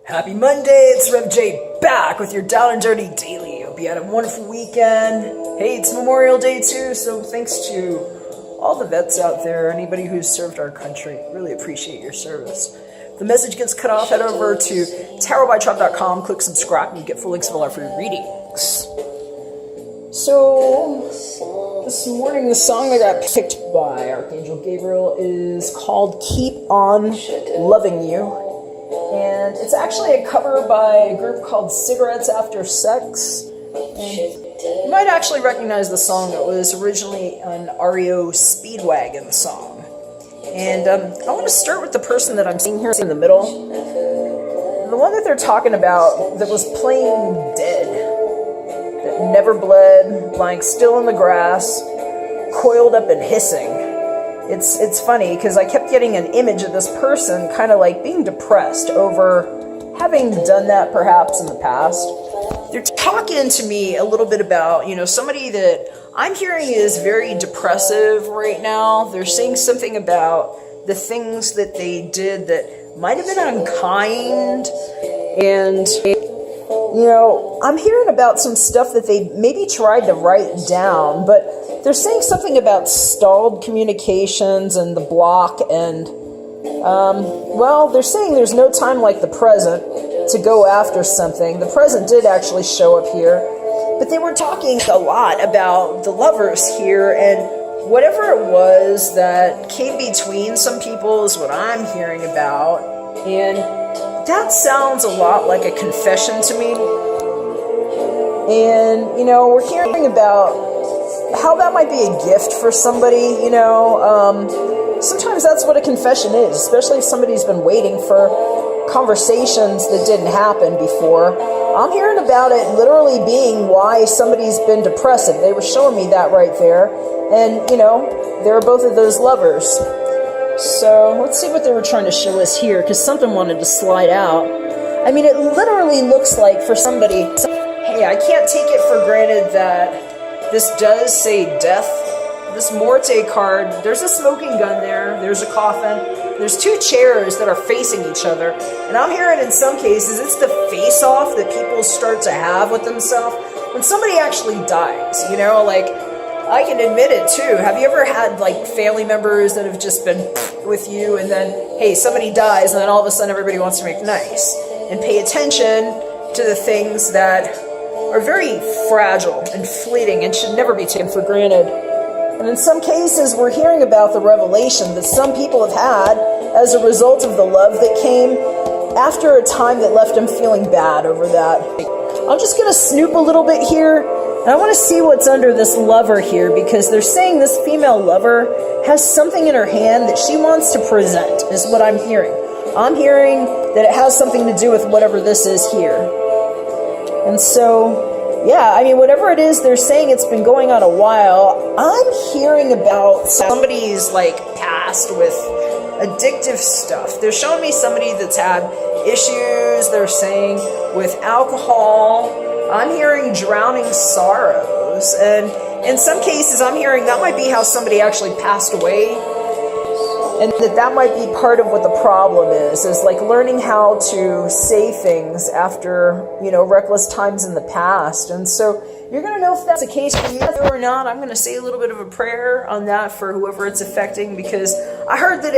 Happy Monday, it's Rev J back with your Down and Dirty Daily. Hope you had a wonderful weekend. Hey, it's Memorial Day too, so thanks to all the vets out there, anybody who's served our country. Really appreciate your service. If the message gets cut off, head over to tarotbytrump.com, click subscribe, and you get full links of all our free readings. So, this morning the song that got picked by Archangel Gabriel is called Keep On Loving You. And it's actually a cover by a group called Cigarettes After Sex. And you might actually recognize the song. It was originally an REO Speedwagon song. And I want to start with the person that I'm seeing here in the middle. The one that they're talking about that was playing dead, that never bled, lying still in the grass, coiled up and hissing. It's funny because I kept getting an image of this person kind of like being depressed over having done that perhaps in the past. They're talking to me a little bit about, somebody that I'm hearing is very depressive right now. They're saying something about the things that they did that might have been unkind. And, I'm hearing about some stuff that they maybe tried to write down, but they're saying something about stalled communications and the block, and, they're saying there's no time like the present to go after something. The present did actually show up here, but they were talking a lot about the lovers here, and whatever it was that came between some people is what I'm hearing about, and that sounds a lot like a confession to me. And, we're hearing about how that might be a gift for somebody, sometimes that's what a confession is, especially if somebody's been waiting for conversations that didn't happen before. I'm hearing about it literally being why somebody's been depressive. They were showing me that right there. And, there are both of those lovers. So let's see what they were trying to show us here, because something wanted to slide out. I mean, it literally looks like for somebody, hey, I can't take it for granted that this does say death. This Morte card, there's a smoking gun there, there's a coffin, there's two chairs that are facing each other, and I'm hearing in some cases it's the face-off that people start to have with themselves when somebody actually dies, I can admit it too. Have you ever had family members that have just been with you, and then, hey, somebody dies, and then all of a sudden everybody wants to make nice and pay attention to the things that are very fragile and fleeting and should never be taken for granted. And in some cases, we're hearing about the revelation that some people have had as a result of the love that came after a time that left them feeling bad over that. I'm just going to snoop a little bit here, and I want to see what's under this lover here, because they're saying this female lover has something in her hand that she wants to present, is what I'm hearing. I'm hearing that it has something to do with whatever this is here. And so, whatever it is, they're saying it's been going on a while. I'm hearing about somebody's past with addictive stuff. They're showing me somebody that's had issues, they're saying, with alcohol. I'm hearing drowning sorrows. And in some cases, I'm hearing that might be how somebody actually passed away. And that might be part of what the problem is learning how to say things after, reckless times in the past. And so you're going to know if that's the case for you or not. I'm going to say a little bit of a prayer on that for whoever it's affecting, because I heard that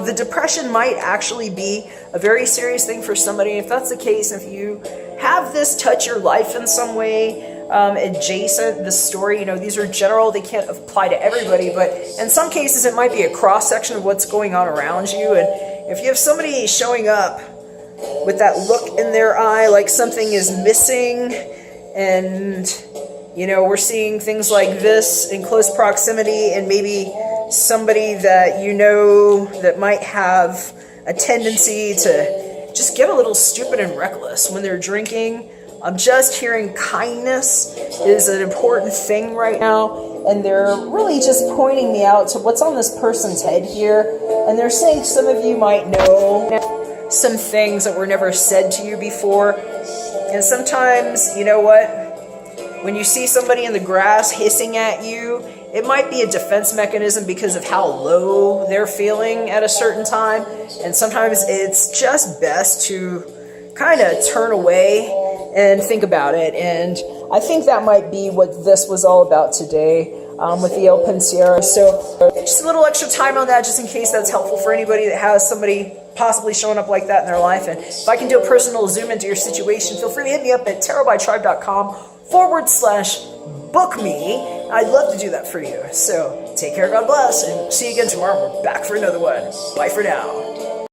the depression might actually be a very serious thing for somebody. If that's the case, if you have this touch your life in some way, adjacent, the story, these are general, they can't apply to everybody, but in some cases it might be a cross-section of what's going on around you. And if you have somebody showing up with that look in their eye like something is missing, and we're seeing things like this in close proximity, and maybe somebody that that might have a tendency to just get a little stupid and reckless when they're drinking. I'm just hearing kindness is an important thing right now, and they're really just pointing me out to what's on this person's head here, and they're saying some of you might know some things that were never said to you before. And sometimes, when you see somebody in the grass hissing at you, it might be a defense mechanism because of how low they're feeling at a certain time, and sometimes it's just best to kind of turn away and think about it. And I think that might be what this was all about today with the El Pensiero. So just a little extra time on that, just in case that's helpful for anybody that has somebody possibly showing up like that in their life. And if I can do a personal zoom into your situation, feel free to hit me up at tarotbytribe.com/book me. I'd love to do that for you. So take care, God bless, and see you again tomorrow. We're back for another one. Bye for now.